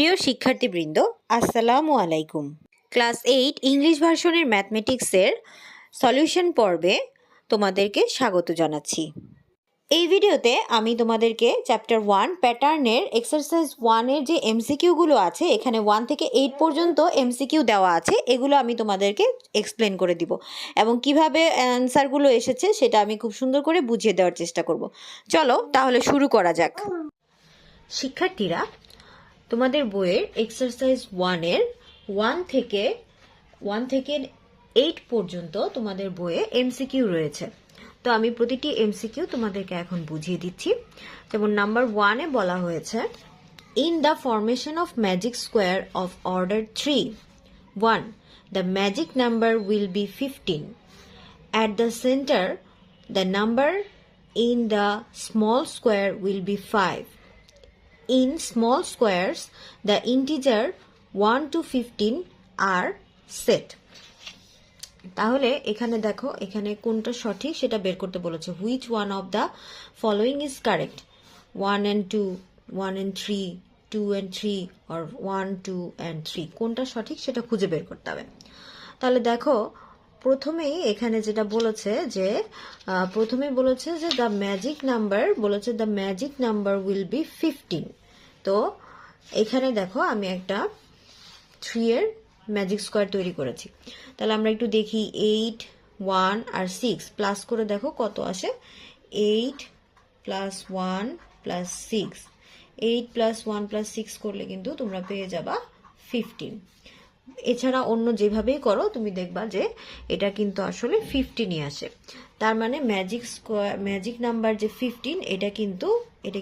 প্রিয় শিক্ষার্থীবৃন্দ, আসসালামু আলাইকুম। ক্লাস 8 ইংলিশ ভার্সনের ম্যাথমেটিক্সের সলিউশন পর্বে তোমাদেরকে স্বাগত জানাচ্ছি। এই ভিডিওতে আমি তোমাদেরকে চ্যাপ্টার 1 প্যাটার্নের এক্সারসাইজ 1-এর যে এমসিকিউগুলো আছে, এখানে 1 থেকে 8 পর্যন্ত এমসিকিউ দেওয়া আছে, এগুলো আমি তোমাদেরকে এক্সপ্লেন করে দিব এবং কিভাবে অ্যান্সারগুলো এসেছে সেটা আমি খুব সুন্দর করে বুঝিয়ে দেওয়ার চেষ্টা করব। চলো তাহলে শুরু করা যাক। শিক্ষার্থীরা, তোমাদের বইয়ের এক্সারসাইজ 1-এর 1 থেকে 8 পর্যন্ত তোমাদের বইয়ে এমসিকিউ রয়েছে। তো আমি প্রতিটি এমসিকিউ তোমাদেরকে এখন বুঝিয়ে দিচ্ছি। যেমন নাম্বার 1-এ বলা হয়েছে, in the formation of magic square of order 3, 1, the magic number will be 15. At the center, the number in the small square will be 5. In small squares, the integer 1 to 15 are set. তাহলে এখানে দেখো, এখানে কোনটা সঠিক সেটা বের করতে বলেছে। Which one of the following is correct? 1 and 2, 1 and 3, 2 and 3 or 1, 2 and 3 কোনটা সঠিক সেটা খুঁজে বের করতে হবে। তাহলে দেখো, প্রথমেই এখানে যেটা বলেছে যে the magic number will be 15। তো এখানে দেখো আমি একটা 3 এর ম্যাজিক স্কোয়ার তৈরি করেছি। তাহলে আমরা একটু দেখি, 8, 1 আর 6 প্লাস করে দেখো কত আসে। 8 প্লাস 1 প্লাস 6, 8 প্লাস 1 প্লাস 6 করলে কিন্তু তোমরা পেয়ে যাবা 15। এছাড়া অন্য যেভাবেই করো তুমি দেখবা যে এটা কিন্তু আসলে 15ই আসে। তার মানে ম্যাজিক নাম্বার যে 15, এটা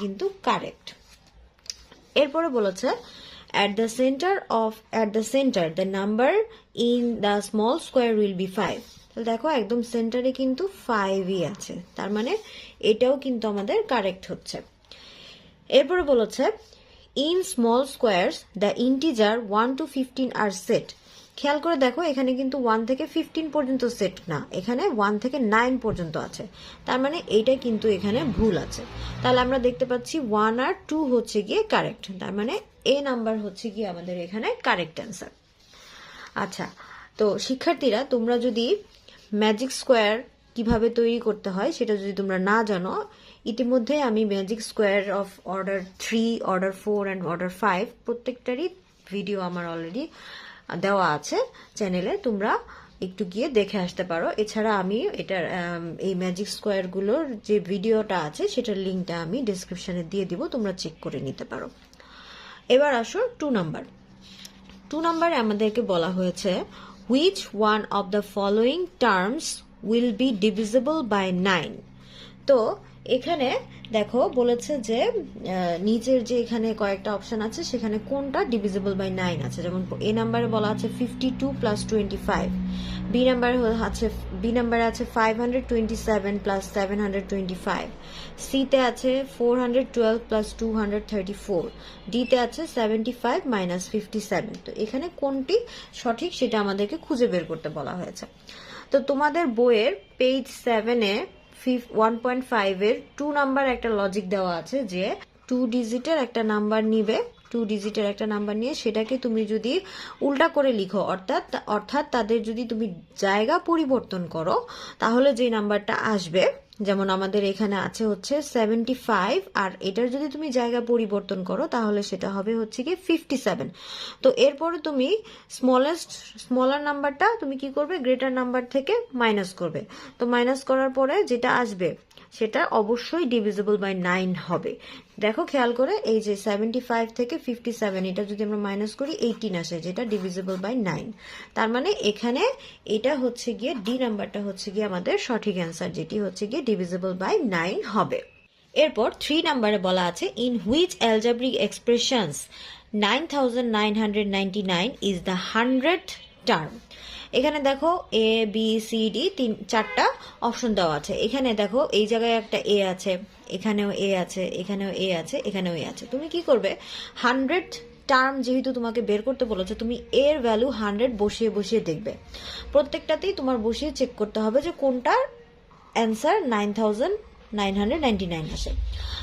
কিন্তু কারেক্ট। এরপরে বলেছে, at the center the number in the small square will be 5. তাহলে দেখো একদম সেন্টারে কিন্তু 5ই আছে, তার মানে এটাও কিন্তু আমাদের কারেক্ট হচ্ছে। এরপরে বলেছে, in small squares the integer 1 to 15 are set. খেয়াল করে দেখো, এখানে কিন্তু 1 থেকে 15 পর্যন্ত সেট না, এখানে 1 থেকে 9 পর্যন্ত আছে, তার মানে এইটা কিন্তু এখানে ভুল আছে। তাহলে আমরা দেখতে পাচ্ছি 1 আর 2 হচ্ছে গিয়ে কারেক্ট, তার মানে এ নাম্বার হচ্ছে গিয়ে আমাদের এখানে কারেক্ট অ্যান্সার। আচ্ছা, তো শিক্ষার্থীরা, তোমরা যদি ম্যাজিক স্কোয়ার কিভাবে তৈরি করতে হয় সেটা যদি তোমরা না জানো, ইতিমধ্যে আমি magic square of order 3, order 4 and order 5 প্রত্যেকটারই ভিডিও আমার অলরেডি দেওয়া আছে চ্যানেলে, তোমরা একটু গিয়ে দেখে আসতে পারো। এছাড়া আমি এটার এই ম্যাজিক স্কোয়ারগুলোর যে ভিডিওটা আছে সেটার লিঙ্কটা আমি ডিসক্রিপশনে দিয়ে দিব, তোমরা চেক করে নিতে পারো। এবার আসো 2 নাম্বারে আমাদেরকে বলা হয়েছে, which one of the following terms will be divisible by 9. তো এখানে দেখো বলেছে যে নিচের যে এখানে কয়েকটা অপশন আছে সেখানে কোনটা ডিভিজিবল বাই 9 আছে। যেমন এ নাম্বারে বলা আছে 52 প্লাস 25, বি নাম্বারে আছে 527 প্লাস 725, সিতে আছে 412 প্লাস 234, ডিতে আছে 75 মাইনাস 57। তো এখানে কোনটি সঠিক সেটা আমাদেরকে খুঁজে বের করতে বলা হয়েছে। তো তোমাদের বইয়ের পেজ 7-এ 1.5-এর 2 নাম্বার একটা লজিক দেওয়া আছে যে 2 ডিজিটের একটা নাম্বার নিয়ে সেটাকে তুমি যদি উল্টা করে লিখো, অর্থাৎ তাদের যদি তুমি জায়গা পরিবর্তন করো, তাহলে যে নাম্বারটা আসবে, যেমন আমাদের এখানে আছে হচ্ছে 75, আর এটার যদি তুমি জায়গা পরিবর্তন করো তাহলে সেটা হবে হচ্ছে কি 57। তো এরপরে তুমি স্মলার নাম্বারটা তুমি কি করবে, গ্রেটার নাম্বার থেকে মাইনাস করবে। তো মাইনাস করার পরে যেটা আসবে সেটা অবশ্যই ডিভিজিবল বাই 9 হবে। দেখো খেয়াল করে, এই যে 75 থেকে 57, এটা যদি আমরা মাইনাস করি 18 আসে, যেটা ডিভিজিবল বাই 9। তার মানে এখানে এটা হচ্ছে গিয়ে ডি নাম্বারটা হচ্ছে গিয়ে আমাদের সঠিক অ্যান্সার, যেটি হচ্ছে গিয়ে ডিভিজিবল বাই 9 হবে। এরপর 3 নাম্বারে বলা আছে, in which algebraic expressions 9999 is the 100th term. এখানে দেখো এ বি সি ডি 4টা অপশন দেওয়া আছে। এখানে দেখো এই জায়গায় একটা এ আছে, এখানেও এ আছে, এখানেও এ আছে, এখানেও এ আছে। তুমি কি করবে, 100th টার্ম যেহেতু তোমাকে বের করতে বলেছে, তুমি এর ভ্যালু 100 বসিয়ে দেখবে। প্রত্যেকটাতেই তোমার বসিয়ে চেক করতে হবে যে কোনটার অ্যান্সার 999 আসে।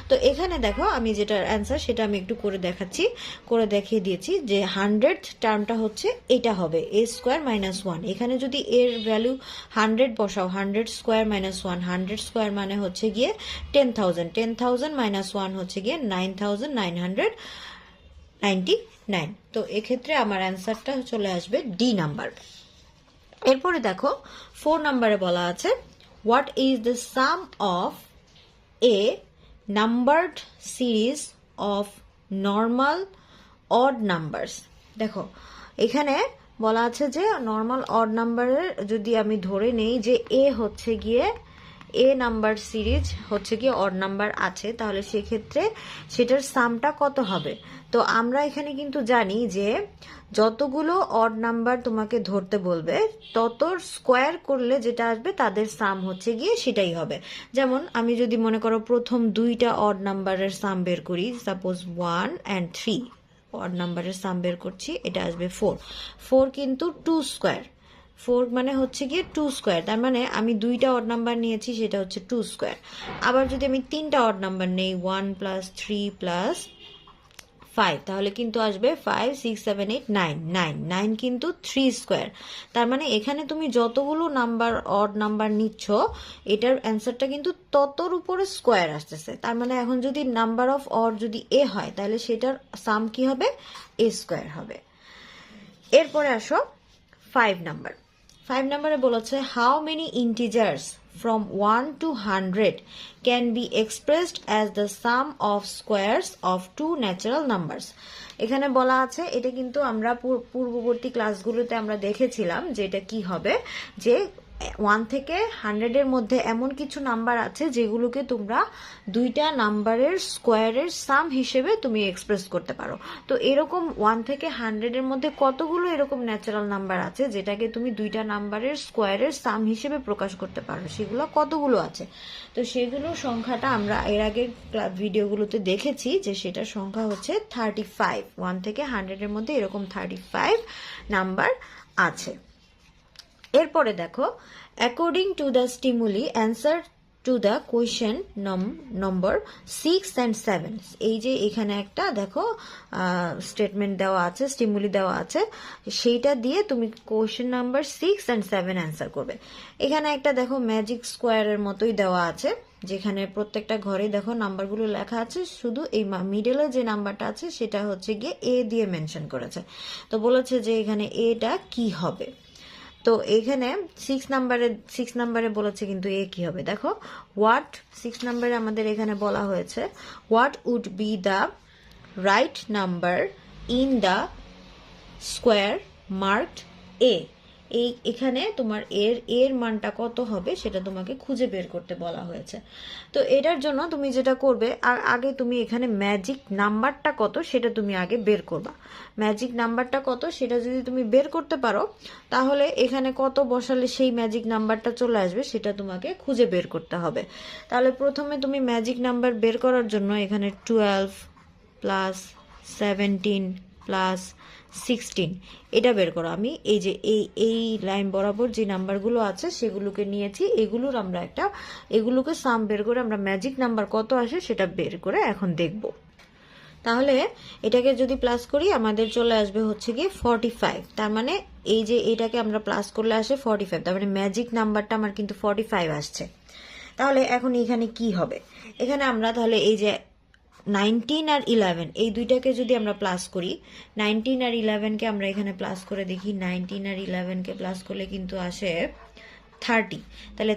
তো এখানে দেখো আমি যেটার অ্যান্সার সেটা আমি একটু করে দেখাচ্ছি, করে দেখিয়ে দিয়েছি যে 100th টার্মটা হচ্ছে এটা হবে a স্কোয়ার মাইনাস 1। এখানে যদি এর ভ্যালু 100 বসাও, 100 স্কোয়ার মাইনাস 1, 100 স্কোয়ার মানে হচ্ছে গিয়ে 10,000, 10,000 মাইনাস 1 হচ্ছে গিয়ে 9,999। তো এক্ষেত্রে আমার অ্যান্সারটা চলে আসবে ডি নাম্বার। এরপরে দেখো 4 নাম্বারে বলা আছে what is the some of A numbered series of normal odd numbers. দেখো এখানে বলা আছে যে নর্মাল অড নাম্বারের যদি আমি ধরে নেই যে এ হচ্ছে গিয়ে এ নাম্বার সিরিজ হচ্ছে গিয়ে অড নাম্বার আছে, তাহলে সেক্ষেত্রে সেটার সামটা কত হবে। তো আমরা এখানে কিন্তু জানি যে যতগুলো অড নাম্বার তোমাকে ধরতে বলবে তত স্কোয়ার করলে যেটা আসবে তাদের সাম হচ্ছে গিয়ে সেটাই হবে। যেমন আমি যদি মনে করো প্রথম দুইটা অড নাম্বারের সাম বের করি, সাপোজ 1 and 3 অড নাম্বারের সাম বের করছি, এটা আসবে 4। 4 কিন্তু 2 স্কোয়ার, 4 মানে হচ্ছে গিয়ে 2 স্কোয়ার, তার মানে আমি দুইটা অড নাম্বার নিয়েছি সেটা হচ্ছে 2 স্কোয়ার। আবার যদি আমি তিনটা অড নাম্বার নেই 1 + 3 + 5, তাহলে কিন্তু আসবে 5 6 7 8 9, 9 কিন্তু 3 স্কোয়ার। তার মানে এখানে তুমি যতগুলো নাম্বার অড নাম্বার নিচ্ছ এটার অ্যান্সারটা কিন্তু ততর উপরে স্কোয়ার আসতেছে। তার মানে এখন যদি নাম্বার অফ অড যদি এ হয় তাহলে সেটার সাম কি হবে, এ স্কোয়ার হবে। এরপরে আসো 5 নাম্বার। 5 নাম্বারে বলেছে how many integers from 1 to 100 can be expressed as the sum of squares of two natural numbers। এখানে বলা আছে, এটা কিন্তু আমরা পূর্ববর্তী ক্লাসগুলোতে আমরা দেখেছিলাম যে এটা কি হবে, যে 1 থেকে 100 এর মধ্যে এমন কিছু নাম্বার আছে যেগুলোকে তোমরা দুইটা নাম্বারের স্কোয়ারের সাম হিসেবে তুমি এক্সপ্রেস করতে পারো। তো এরকম 1 থেকে 100 এর মধ্যে কতগুলো এরকম ন্যাচারাল নাম্বার আছে যেটাকে তুমি দুইটা নাম্বারের স্কোয়ারের সাম হিসেবে প্রকাশ করতে পারো, সেগুলো কতগুলো আছে। তো সেগুলোর সংখ্যাটা আমরা এর আগের ভিডিওগুলোতে দেখেছি যে সেটার সংখ্যা হচ্ছে 35। 1 থেকে 100 এর মধ্যে এরকম 35 নাম্বার আছে। এরপরে দেখো according to the stimuli answer to the question number 6 and 7। এই যে এখানে একটা দেখো স্টেটমেন্ট দেওয়া আছে, স্টিমুলি দেওয়া আছে, সেইটা দিয়ে তুমি কোয়েশ্চেন নাম্বার 6 and 7 অ্যান্সার করবে। এখানে একটা দেখো ম্যাজিক স্কোয়ারের মতোই দেওয়া আছে, যেখানে প্রত্যেকটা ঘরে দেখো নাম্বারগুলো লেখা আছে, শুধু এই মিডলে যে নাম্বারটা আছে সেটা হচ্ছে গিয়ে এ দিয়ে মেনশন করেছে। তো বলেছে যে এখানে এটা কি হবে। তো এখানে 6 নাম্বারে বলেছে কিন্তু এ কি হবে। দেখো হোয়াট 6 নাম্বারে আমাদের এখানে বলা হয়েছে what would be the right number in the square marked A. এখানে তোমার এর মানটা কত হবে সেটা তোমাকে খুঁজে বের করতে বলা হয়েছে। তো এটার জন্য তুমি যেটা করবে, আগে তুমি এখানে ম্যাজিক নাম্বারটা কত সেটা তুমি আগে বের করবা। ম্যাজিক নাম্বারটা কত সেটা যদি তুমি বের করতে পারো তাহলে এখানে কত বসালে সেই ম্যাজিক নাম্বারটা চলে আসবে সেটা তোমাকে খুঁজে বের করতে হবে। তাহলে প্রথমে তুমি ম্যাজিক নাম্বার বের করার জন্য এখানে 12 + 17 + 16 এটা বের করো। আমি এই যে এই লাইন বরাবর যে নাম্বারগুলো আছে সেগুলোকে নিয়েছি, এগুলোকে সাম বের করে আমরা ম্যাজিক নাম্বার কত আসে সেটা বের করে এখন দেখব। তাহলে এটাকে যদি প্লাস করি আমাদের চলে আসবে হচ্ছে গিয়ে 45। তার মানে এই যে এটাকে আমরা প্লাস করলে আসে 45, তার মানে ম্যাজিক নাম্বারটা আমার কিন্তু 45 আসছে। তাহলে এখন এখানে কি হবে, এখানে আমরা তাহলে এই যে 19 আর 11 এই দুইটাকে যদি আমরা প্লাস করি, 19 আর 11কে আমরা এখানে প্লাস করে দেখি, 19 আর 11কে প্লাস করলে কিন্তু আসে 30। তাহলে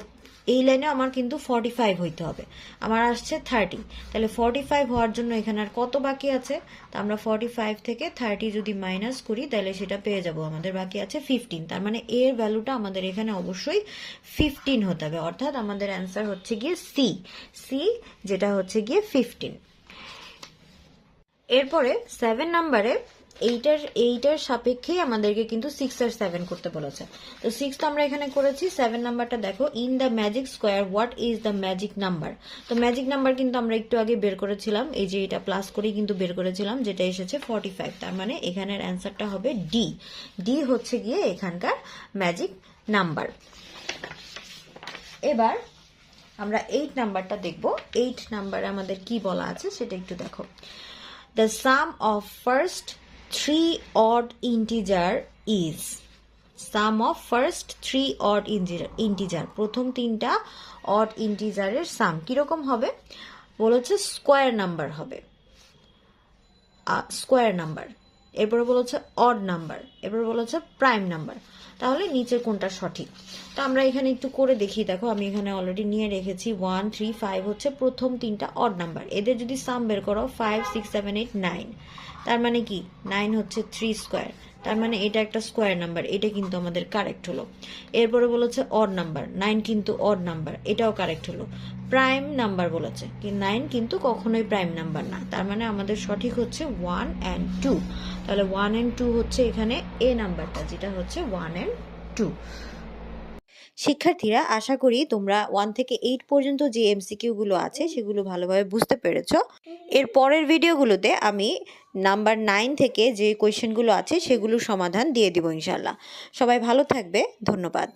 এই লাইনে আমার কিন্তু 45 হইতে হবে, আমার আসছে 30। তাহলে 45 হওয়ার জন্য এখানে আর কত বাকি আছে, তা আমরা 45 থেকে 30 যদি মাইনাস করি তাহলে সেটা পেয়ে যাব, আমাদের বাকি আছে 15। তার মানে এর ভ্যালুটা আমাদের এখানে অবশ্যই 15 হতে হবে, অর্থাৎ আমাদের অ্যান্সার হচ্ছে গিয়ে সি, যেটা হচ্ছে গিয়ে 15। এরপরে 7 নাম্বারে এইটার সাপেক্ষেই আমাদেরকে কিন্তু 6 আর 7 করতে বলেছে। তো 6 তো আমরা এখানে করেছি, 7 নাম্বারটা দেখো in the magic square what is the magic number. তো ম্যাজিক নাম্বার কিন্তু আমরা একটু আগে বের করেছিলাম, এই যে এটা প্লাস করেই কিন্তু বের করেছিলাম, যেটা এসেছে 45। তার মানে এখানের অ্যান্সারটা হবে ডি হচ্ছে গিয়ে এখানকার ম্যাজিক নাম্বার। এবার আমরা 8 নাম্বারটা দেখব। 8 নাম্বারে আমাদের কি বলা আছে সেটা একটু দেখো। The sum of first 3 odd integer is, sum of first 3 odd integer, প্রথম তিনটা odd ইন্টিজারের সাম কিরকম হবে বলেছে, স্কোয়ার নাম্বার হবে, স্কোয়ার নাম্বার। এরপরে বলেছে অড নাম্বার, এরপরে বলেছে প্রাইম নাম্বার। তাহলে নিচের কোনটা সঠিক? তো আমরা এখানে একটু করে দেখি। দেখো আমি এখানে অলরেডি নিয়ে রেখেছি 1 3 5 হচ্ছে প্রথম তিনটা অড নাম্বার। এদের যদি সাম বের করো 5 6 7 8 9, তার মানে কি 9 হচ্ছে 3 স্কোয়ার, তার মানে এটা একটা স্কোয়ার নাম্বার, এটা কিন্তু আমাদের কারেক্ট হলো। এরপরে বলেছে অড নাম্বার, 9 কিন্তু অড নাম্বার, এটাও কারেক্ট হলো। প্রাইম নাম্বার বলেছে, কি 9 কিন্তু কখনোই প্রাইম নাম্বার না, তার মানে আমাদের সঠিক হচ্ছে 1 and 2। তাহলে 1 and 2 হচ্ছে এখানে এ নাম্বারটা, যেটা হচ্ছে 1 and 2। শিক্ষার্থীরা, আশা করি তোমরা 1 থেকে 8 পর্যন্ত যে এমসিকিউগুলো আছে সেগুলো ভালোভাবে বুঝতে পেরেছো। এর পরের ভিডিওগুলোতে আমি নাম্বার 9 থেকে যে কোয়েশ্চেনগুলো আছে সেগুলোর সমাধান দিয়ে দিব ইনশাল্লাহ। সবাই ভালো থাকবে, ধন্যবাদ।